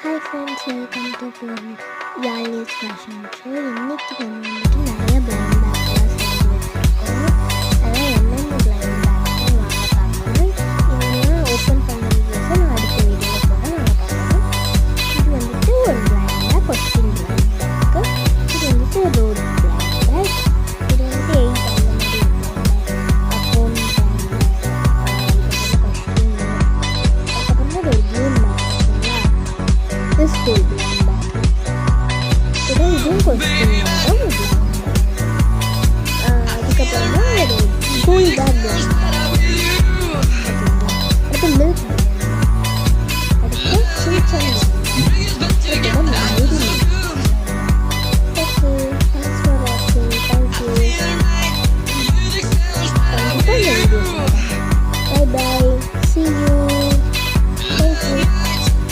Hi friends, welcome to Yazhi's fashion show. இன்றைக்கி நம்ம வந்துட்டு நிறைய பிளைண்ட் பேக்லாம் செஞ்சு வச்சுருக்கோம். அதெல்லாம் என்னென்ன பிளைண்ட் பேக்லாம் வாங்க பார்க்கலாம். இதெல்லாம் ஓப்பன் பண்ண வீடியோஸை நான் அடுத்த வீடியோவில் கூட நாங்கள் பார்க்கலாம். இது வந்துட்டு ஒரு blind bag, question blind bag. இது வந்துட்டு ரோட் பிளைண்ட் பேக். இது வந்துட்டு 8 அந்த மாதிரி ஃபோன் பிளைண்ட் பேக், கொஸ்டின் அதுக்கப்புறமா ஒரு game bag, school blind bag. இதுவும் கொஸ்டின்